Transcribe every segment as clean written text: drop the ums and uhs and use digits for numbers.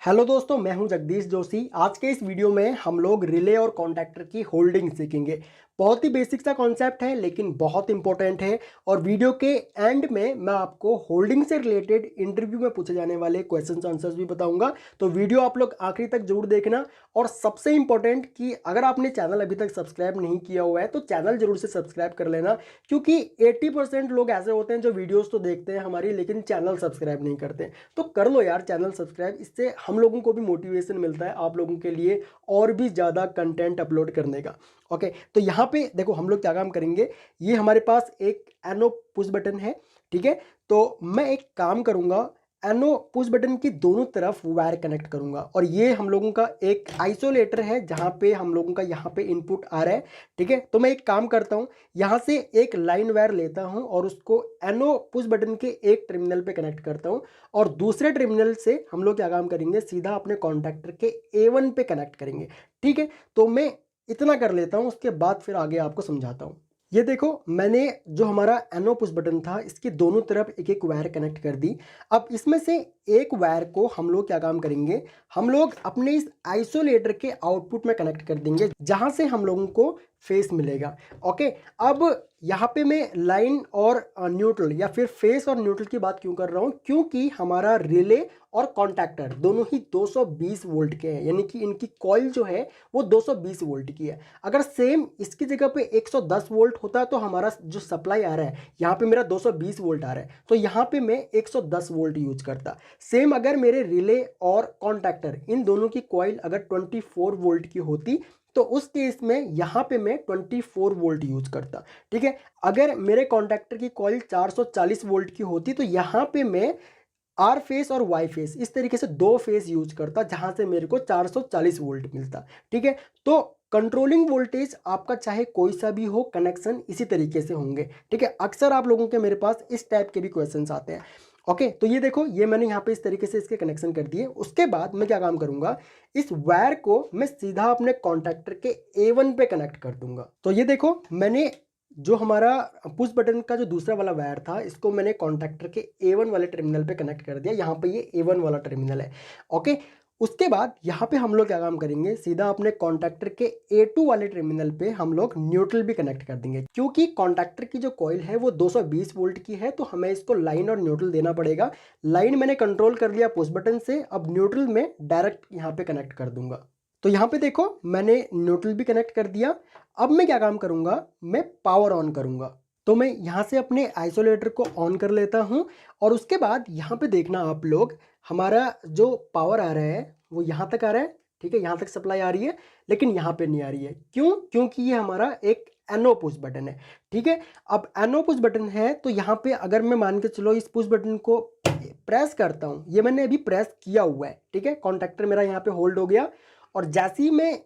Hello दोस्तों, मैं हूं जगदीश जोशी। आज के इस वीडियो में हम लोग रिले और कॉन्टैक्टर की होल्डिंग सीखेंगे। बहुत ही बेसिक सा कॉन्सेप्ट है लेकिन बहुत इंपॉर्टेंट है। और वीडियो के एंड में मैं आपको होल्डिंग से रिलेटेड इंटरव्यू में पूछे जाने वाले क्वेश्चंस आंसर्स भी बताऊंगा। तो वीडियो आप लोग आखिरी तक जरूर देखना। और सबसे इंपॉर्टेंट कि अगर आपने चैनल अभी तक सब्सक्राइब नहीं किया हुआ है तो चैनल जरूर से सब्सक्राइब कर लेना, क्योंकि 80% लोग ऐसे होते हैं जो वीडियोज़ तो देखते हैं हमारी लेकिन चैनल सब्सक्राइब नहीं करते। तो कर लो यार चैनल सब्सक्राइब, इससे हम लोगों को भी मोटिवेशन मिलता है आप लोगों के लिए और भी ज़्यादा कंटेंट अपलोड करने का। ओके, तो यहाँ पे देखो हम लोग क्या काम करेंगे। ये हमारे पास एक एनो पुश बटन है, ठीक है। तो मैं एक काम करूँगा, एनो पुश बटन की दोनों तरफ वायर कनेक्ट करूँगा। और ये हम लोगों का एक आइसोलेटर है जहाँ पे हम लोगों का यहाँ पे इनपुट आ रहा है, ठीक है। तो मैं एक काम करता हूँ, यहाँ से एक लाइन वायर लेता हूँ और उसको एनो पुश बटन के एक टर्मिनल पे कनेक्ट करता हूँ। और दूसरे टर्मिनल से हम लोग क्या काम करेंगे, सीधा अपने कॉन्टैक्टर के A1 पे कनेक्ट करेंगे, ठीक है। तो मैं इतना कर लेता हूँ, उसके बाद फिर आगे आपको समझाता हूँ। ये देखो मैंने जो हमारा एनो पुश बटन था इसकी दोनों तरफ एक एक वायर कनेक्ट कर दी। अब इसमें से एक वायर को हम लोग क्या काम करेंगे, हम लोग अपने इस आइसोलेटर के आउटपुट में कनेक्ट कर देंगे जहां से हम लोगों को फेस मिलेगा। ओके, अब यहाँ पे मैं लाइन और न्यूट्रल या फिर फेस और न्यूट्रल की बात क्यों कर रहा हूँ, क्योंकि हमारा रिले और कॉन्टैक्टर दोनों ही 220 वोल्ट के हैं, यानी कि इनकी कॉइल जो है वो 220 वोल्ट की है। अगर सेम इसकी जगह पे 110 वोल्ट होता तो हमारा जो सप्लाई आ रहा है, यहाँ पे मेरा 220 वोल्ट आ रहा है तो यहाँ पे मैं 110 वोल्ट यूज करता। सेम अगर मेरे रिले और कॉन्टैक्टर इन दोनों की कॉइल अगर 24 वोल्ट की होती तो उस केस में यहाँ पे मैं 24 वोल्ट यूज करता, ठीक है। अगर मेरे कॉन्टैक्टर की कॉइल 440 वोल्ट की होती तो यहाँ पे मैं आर फेस और वाई फेस इस तरीके से दो फेस यूज करता जहां से मेरे को 440 वोल्ट मिलता, ठीक है। तो कंट्रोलिंग वोल्टेज आपका चाहे कोई सा भी हो, कनेक्शन इसी तरीके से होंगे, ठीक है। अक्सर आप लोगों के मेरे पास इस टाइप के भी क्वेश्चंस आते हैं। ओके, तो ये देखो ये मैंने यहाँ पे इस तरीके से इसके कनेक्शन कर दिए। उसके बाद मैं क्या काम करूंगा, इस वायर को मैं सीधा अपने कॉन्टैक्टर के A1 पे कनेक्ट कर दूंगा। तो ये देखो मैंने जो हमारा पुश बटन का जो दूसरा वाला वायर था इसको मैंने कॉन्टैक्टर के A1 वाले टर्मिनल पे कनेक्ट कर दिया। यहाँ पे ये A1 वाला टर्मिनल है, ओके। उसके बाद यहाँ पे हम लोग क्या काम करेंगे, सीधा अपने कॉन्टैक्टर के A2 वाले टर्मिनल पे हम लोग न्यूट्रल भी कनेक्ट कर देंगे। क्योंकि कॉन्टैक्टर की जो कॉइल है वो 220 वोल्ट की है तो हमें इसको लाइन और न्यूट्रल देना पड़ेगा। लाइन मैंने कंट्रोल कर लिया पुश बटन से, अब न्यूट्रल में डायरेक्ट यहाँ पे कनेक्ट कर दूंगा। तो यहाँ पे देखो मैंने न्यूट्रल भी कनेक्ट कर दिया। अब मैं क्या काम करूंगा, मैं पावर ऑन करूंगा। तो मैं यहाँ से अपने आइसोलेटर को ऑन कर लेता हूँ। और उसके बाद यहाँ पे देखना आप लोग, हमारा जो पावर आ रहा है वो यहाँ तक आ रहा है, ठीक है। यहाँ तक सप्लाई आ रही है लेकिन यहाँ पे नहीं आ रही है। क्यों? क्योंकि ये हमारा एक एनो पुश बटन है, ठीक है। अब एनो पुश बटन है तो यहाँ पे अगर मैं मान के चलो इस पुश बटन को प्रेस करता हूँ, ये मैंने अभी प्रेस किया हुआ है, ठीक है। कॉन्टैक्टर मेरा यहाँ पे होल्ड हो गया और जैसे ही मैं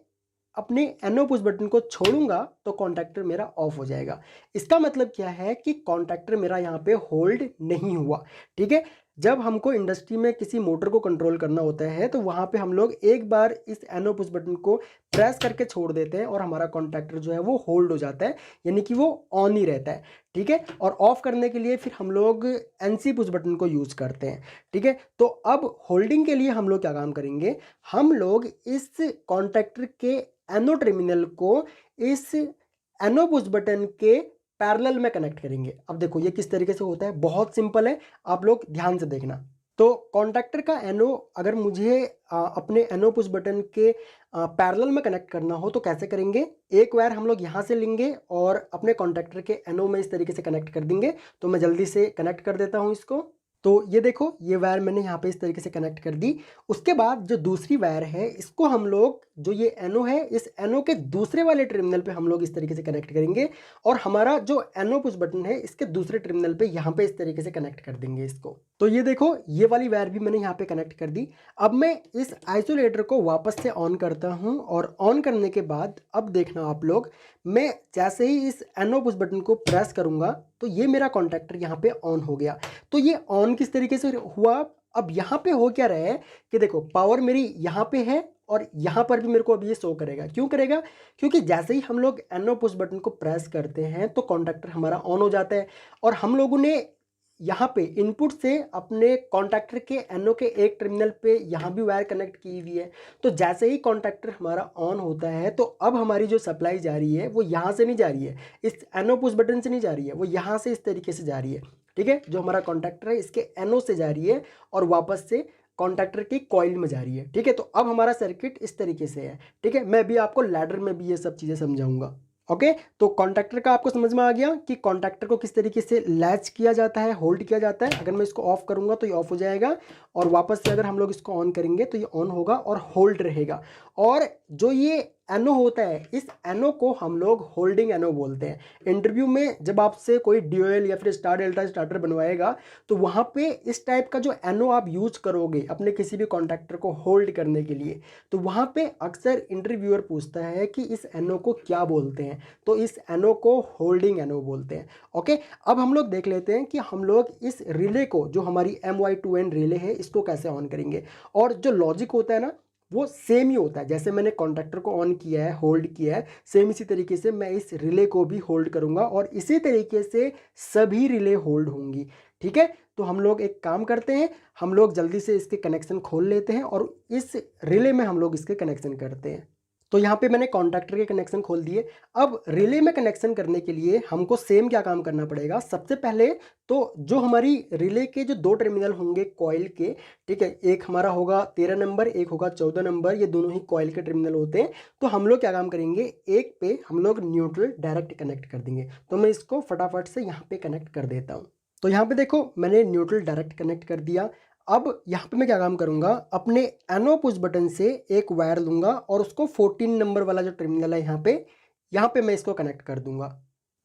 अपने एनो पुश बटन को छोड़ूंगा तो कॉन्टैक्टर मेरा ऑफ हो जाएगा। इसका मतलब क्या है कि कॉन्टैक्टर मेरा यहाँ पे होल्ड नहीं हुआ, ठीक है। जब हमको इंडस्ट्री में किसी मोटर को कंट्रोल करना होता है तो वहाँ पे हम लोग एक बार इस एनो पुश बटन को प्रेस करके छोड़ देते हैं और हमारा कॉन्टैक्टर जो है वो होल्ड हो जाता है, यानी कि वो ऑन ही रहता है, ठीक है। और ऑफ करने के लिए फिर हम लोग NC पुश बटन को यूज करते हैं, ठीक है। तो अब होल्डिंग के लिए हम लोग क्या काम करेंगे, हम लोग इस कॉन्टैक्टर के एनो टर्मिनल को इस एनो पुश बटन के पैरेलल में कनेक्ट करेंगे। अब देखो ये किस तरीके से होता है, बहुत सिंपल है, आप लोग ध्यान से देखना। तो कॉन्टैक्टर का एनो अगर मुझे अपने एनो पुश बटन के पैरेलल में कनेक्ट करना हो तो कैसे करेंगे, एक वायर हम लोग यहाँ से लेंगे और अपने कॉन्टैक्टर के एनो में इस तरीके से कनेक्ट कर देंगे। तो मैं जल्दी से कनेक्ट कर देता हूँ इसको। तो ये देखो ये वायर मैंने यहाँ पे इस तरीके से कनेक्ट कर दी। उसके बाद जो दूसरी वायर है इसको हम लोग, जो ये एनो है इस एनो के दूसरे वाले टर्मिनल पे हम लोग इस तरीके से कनेक्ट करेंगे और हमारा जो एनो पुश बटन है इसके दूसरे टर्मिनल पे यहाँ पे इस तरीके से कनेक्ट कर देंगे इसको। तो ये देखो ये वाली वायर भी मैंने यहाँ पे कनेक्ट कर दी। अब मैं इस आइसोलेटर को वापस से ऑन करता हूँ और ऑन करने के बाद अब देखना आप लोग, मैं जैसे ही इस एनो पुश बटन को प्रेस करूंगा तो ये मेरा कॉन्टैक्टर यहाँ पे ऑन हो गया। तो ये ऑन किस तरीके से हुआ, अब यहाँ पे हो क्या रहा है कि देखो पावर मेरी यहाँ पे है और यहाँ पर भी मेरे को अब ये शो करेगा। क्यों करेगा? क्योंकि जैसे ही हम लोग एनो पुश बटन को प्रेस करते हैं तो कॉन्टैक्टर हमारा ऑन हो जाता है। और हम लोगों ने यहाँ पे इनपुट से अपने कॉन्टैक्टर के एनओ के एक टर्मिनल पे यहाँ भी वायर कनेक्ट की हुई है। तो जैसे ही कॉन्टैक्टर हमारा ऑन होता है तो अब हमारी जो सप्लाई जा रही है वो यहाँ से नहीं जा रही है, इस एनओ पुश बटन से नहीं जा रही है, वो यहाँ से इस तरीके से जा रही है। ठीक है, जो हमारा कॉन्टैक्टर है इसके एनओ से जा रही है और वापस से कॉन्टैक्टर की कॉइल में जा रही है। ठीक है, तो अब हमारा सर्किट इस तरीके से है। ठीक है, मैं भी आपको लैडर में भी ये सब चीज़ें समझाऊंगा। ओके, तो कॉन्टैक्टर का आपको समझ में आ गया कि कॉन्टैक्टर को किस तरीके से लैच किया जाता है, होल्ड किया जाता है। अगर मैं इसको ऑफ करूंगा तो ये ऑफ हो जाएगा और वापस से अगर हम लोग इसको ऑन करेंगे तो ये ऑन होगा और होल्ड रहेगा। और जो ये एनओ होता है, इस एनओ को हम लोग होल्डिंग एनओ बोलते हैं। इंटरव्यू में जब आपसे कोई ड्यूएल या फिर स्टार डेल्टा स्टार्टर बनवाएगा तो वहाँ पे इस टाइप का जो एनओ आप यूज करोगे अपने किसी भी कॉन्टैक्टर को होल्ड करने के लिए, तो वहाँ पे अक्सर इंटरव्यूअर पूछता है कि इस एनओ को क्या बोलते हैं, तो इस एनओ को होल्डिंग एनओ बोलते हैं। ओके, अब हम लोग देख लेते हैं कि हम लोग इस रिले को, जो हमारी MY2N रिले है, इसको कैसे ऑन करेंगे। और जो लॉजिक होता है ना वो सेम ही होता है। जैसे मैंने कॉन्टैक्टर को ऑन किया है, होल्ड किया है, सेम इसी तरीके से मैं इस रिले को भी होल्ड करूंगा और इसी तरीके से सभी रिले होल्ड होंगी। ठीक है, तो हम लोग एक काम करते हैं, हम लोग जल्दी से इसके कनेक्शन खोल लेते हैं और इस रिले में हम लोग इसके कनेक्शन करते हैं। तो यहाँ पे मैंने कॉन्टैक्टर के कनेक्शन खोल दिए। अब रिले में कनेक्शन करने के लिए हमको सेम क्या काम करना पड़ेगा, सबसे पहले तो जो हमारी रिले के जो दो टर्मिनल होंगे कॉइल के, ठीक है, एक हमारा होगा 13 नंबर, एक होगा 14 नंबर, ये दोनों ही कॉइल के टर्मिनल होते हैं। तो हम लोग क्या काम करेंगे, एक पे हम लोग न्यूट्रल डायरेक्ट कनेक्ट कर देंगे। तो मैं इसको फटाफट से यहाँ पे कनेक्ट कर देता हूँ। तो यहाँ पे देखो मैंने न्यूट्रल डायरेक्ट कनेक्ट कर दिया। अब यहाँ पे मैं क्या काम करूँगा, अपने एनो पुश बटन से एक वायर लूँगा और उसको 14 नंबर वाला जो टर्मिनल है यहाँ पे मैं इसको कनेक्ट कर दूंगा।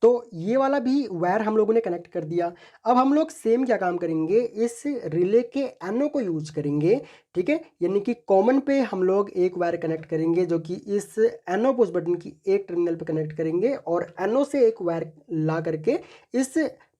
तो ये वाला भी वायर हम लोगों ने कनेक्ट कर दिया। अब हम लोग सेम क्या काम करेंगे, इस रिले के एनो को यूज करेंगे। ठीक है, यानी कि कॉमन पे हम लोग एक वायर कनेक्ट करेंगे जो कि इस एनो पुश बटन की एक टर्मिनल पे कनेक्ट करेंगे और एनो से एक वायर ला करके इस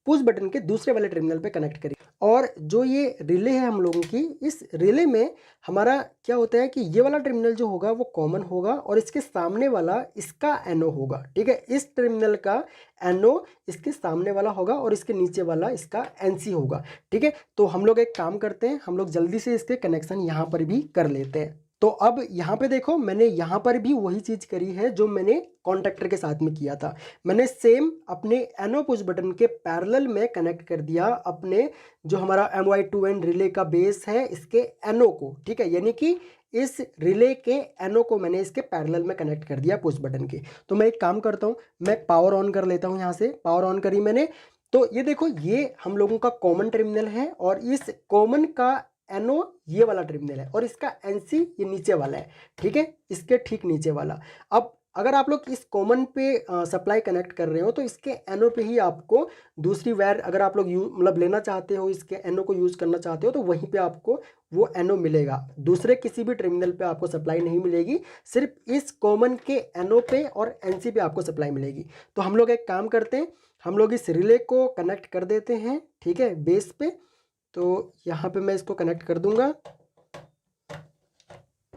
पुश बटन के दूसरे वाले टर्मिनल पे कनेक्ट करेंगे। और जो ये रिले है हम लोगों की, इस रिले में हमारा क्या होता है कि ये वाला टर्मिनल जो होगा वो कॉमन होगा और इसके सामने वाला इसका एनो होगा। ठीक है, इस टर्मिनल का एनो इसके सामने वाला होगा और इसके नीचे वाला इसका एनसी होगा। ठीक है, तो हम लोग एक काम करते हैं, हम लोग जल्दी से इसके कनेक्शन यहाँ पर भी कर लेते हैं। तो अब यहाँ पे देखो मैंने यहाँ पर भी वही चीज़ करी है जो मैंने कॉन्टैक्टर के साथ में किया था। मैंने सेम अपने एनो पुश बटन के पैरेलल में कनेक्ट कर दिया अपने जो हमारा MY2N रिले का बेस है इसके एनो को। ठीक है, यानी कि इस रिले के एनो को मैंने इसके पैरेलल में कनेक्ट कर दिया पुश बटन के। तो मैं एक काम करता हूँ, मैं पावर ऑन कर लेता हूँ। यहाँ से पावर ऑन करी मैंने, तो ये देखो ये हम लोगों का कॉमन टर्मिनल है और इस कॉमन का एनो ये वाला टर्मिनल है और इसका एनसी ये नीचे वाला है। ठीक है, इसके ठीक नीचे वाला। अब अगर आप लोग इस कॉमन पे सप्लाई कनेक्ट कर रहे हो तो इसके एनो पे ही आपको दूसरी वायर, अगर आप लोग मतलब लेना चाहते हो, इसके एनो को यूज़ करना चाहते हो, तो वहीं पे आपको वो एनो मिलेगा। दूसरे किसी भी टर्मिनल पे आपको सप्लाई नहीं मिलेगी, सिर्फ इस कॉमन के एनो पे और एनसी पे आपको सप्लाई मिलेगी। तो हम लोग एक काम करते हैं, हम लोग इस रिले को कनेक्ट कर देते हैं। ठीक है, बेस पे। तो यहाँ पे मैं इसको कनेक्ट कर दूंगा,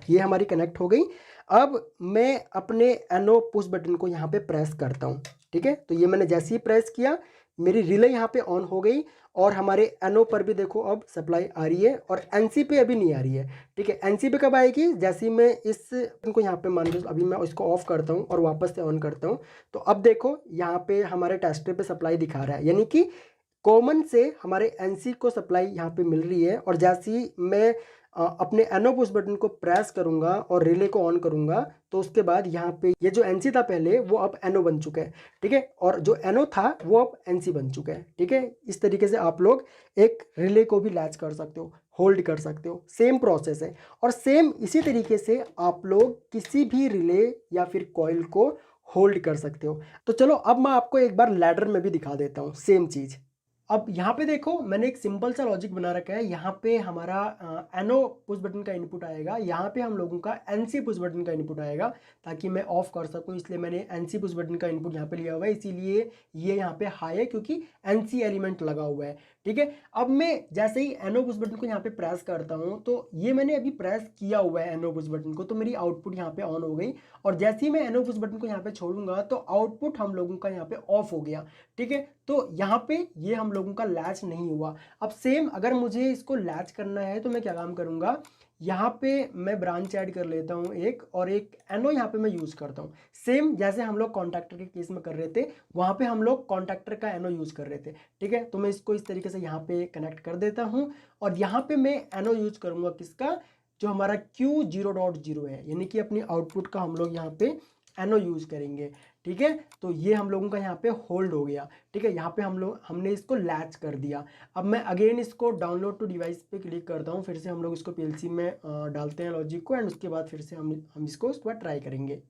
ये हमारी कनेक्ट हो गई। अब मैं अपने एनो पुश बटन को यहाँ पे प्रेस करता हूँ। ठीक है, तो ये मैंने जैसे ही प्रेस किया मेरी रिले यहाँ पे ऑन हो गई और हमारे एनो पर भी देखो अब सप्लाई आ रही है और एनसी पे अभी नहीं आ रही है। ठीक है, एनसी पे कब आएगी, जैसे ही मैं इस को यहाँ पे मान लो अभी मैं इसको ऑफ करता हूँ और वापस से ऑन करता हूँ, तो अब देखो यहाँ पे हमारे टेस्टर पे सप्लाई दिखा रहा है, यानी कि कॉमन से हमारे एनसी को सप्लाई यहाँ पे मिल रही है। और जैसे ही मैं अपने एनो पुश बटन को प्रेस करूंगा और रिले को ऑन करूंगा तो उसके बाद यहाँ पे ये जो एनसी था पहले वो अब एनो बन चुका है। ठीक है, और जो एनो था वो अब एनसी बन चुका है। ठीक है, इस तरीके से आप लोग एक रिले को भी लैच कर सकते हो, होल्ड कर सकते हो, सेम प्रोसेस है। और सेम इसी तरीके से आप लोग किसी भी रिले या फिर कॉइल को होल्ड कर सकते हो। तो चलो अब मैं आपको एक बार लैडर में भी दिखा देता हूँ सेम चीज़। अब यहाँ पे देखो मैंने एक सिंपल सा लॉजिक बना रखा है। यहाँ पे हमारा एनो पुश बटन का इनपुट आएगा, यहाँ पे हम लोगों का एनसी पुश बटन का इनपुट आएगा ताकि मैं ऑफ कर सकूँ, इसलिए मैंने एनसी पुश बटन का इनपुट यहाँ पे लिया हुआ है। इसीलिए ये यहाँ पे हाई है क्योंकि एनसी एलिमेंट लगा हुआ है। ठीक है, अब मैं जैसे ही एनो पुश बटन को यहाँ पे प्रेस करता हूँ तो ये मैंने अभी प्रेस किया हुआ है एनो पुश बटन को, तो मेरी आउटपुट यहाँ पे ऑन हो गई। और जैसे ही मैं एनो पुश बटन को यहाँ पे छोड़ूंगा तो आउटपुट हम लोगों का यहाँ पे ऑफ हो गया। ठीक है, तो यहाँ पे ये हम लोगों का लैच नहीं हुआ। अब सेम अगर मुझे इसको लैच करना है तो मैं क्या काम करूँगा, यहाँ पे मैं ब्रांच ऐड कर लेता हूँ एक, और एक एनो यहाँ पे मैं यूज़ करता हूँ। सेम जैसे हम लोग कॉन्टैक्टर के केस में कर रहे थे, वहाँ पे हम लोग कॉन्टैक्टर का एनो यूज़ कर रहे थे। ठीक है, तो मैं इसको इस तरीके से यहाँ पे कनेक्ट कर देता हूँ, और यहाँ पे मैं एनो यूज़ करूँगा किसका, जो हमारा Q0.0 है, यानी कि अपनी आउटपुट का हम लोग यहाँ पे एनो यूज़ करेंगे। ठीक है, तो ये हम लोगों का यहाँ पे होल्ड हो गया। ठीक है, यहाँ पे हमने इसको लैच कर दिया। अब मैं अगेन इसको डाउनलोड टू डिवाइस पे क्लिक करता हूँ, फिर से हम लोग इसको पीएलसी में डालते हैं लॉजिक को, एंड उसके बाद फिर से हम इसको उसके बाद ट्राई करेंगे।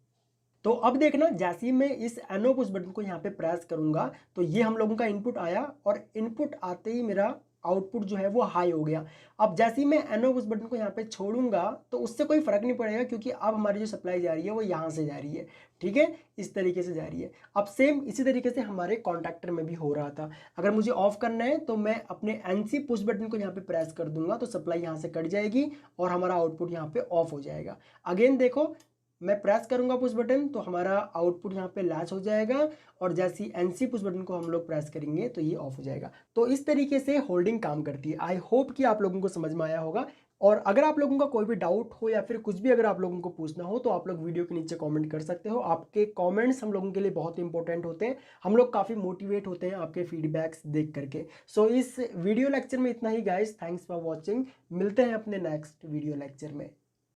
तो अब देखना, जैसे ही मैं इस एनो पुश बटन को यहाँ पे प्रेस करूंगा तो ये हम लोगों का इनपुट आया, और इनपुट आते ही मेरा आउटपुट जो है वो हाई हो गया। अब जैसे ही मैं एनो पुश बटन को यहाँ पे छोड़ूंगा तो उससे कोई फर्क नहीं पड़ेगा, क्योंकि अब हमारी जो सप्लाई जा रही है वो यहाँ से जा रही है। ठीक है, इस तरीके से जा रही है। अब सेम इसी तरीके से हमारे कॉन्टैक्टर में भी हो रहा था। अगर मुझे ऑफ करना है तो मैं अपने एनसी पुश बटन को यहाँ पे प्रेस कर दूंगा, तो सप्लाई यहाँ से कट जाएगी और हमारा आउटपुट यहाँ पे ऑफ हो जाएगा। अगेन देखो, मैं प्रेस करूंगा पुश बटन तो हमारा आउटपुट यहाँ पे लैच हो जाएगा, और जैसे ही एनसी पुश बटन को हम लोग प्रेस करेंगे तो ये ऑफ हो जाएगा। तो इस तरीके से होल्डिंग काम करती है। आई होप कि आप लोगों को समझ में आया होगा। और अगर आप लोगों का कोई भी डाउट हो या फिर कुछ भी अगर आप लोगों को पूछना हो तो आप लोग वीडियो के नीचे कमेंट कर सकते हो। आपके कमेंट्स हम लोगों के लिए बहुत इंपॉर्टेंट होते हैं, हम लोग काफ़ी मोटिवेट होते हैं आपके फीडबैक्स देख करके। सो इस वीडियो लेक्चर में इतना ही गाइस, थैंक्स फॉर वॉचिंग। मिलते हैं अपने नेक्स्ट वीडियो लेक्चर में।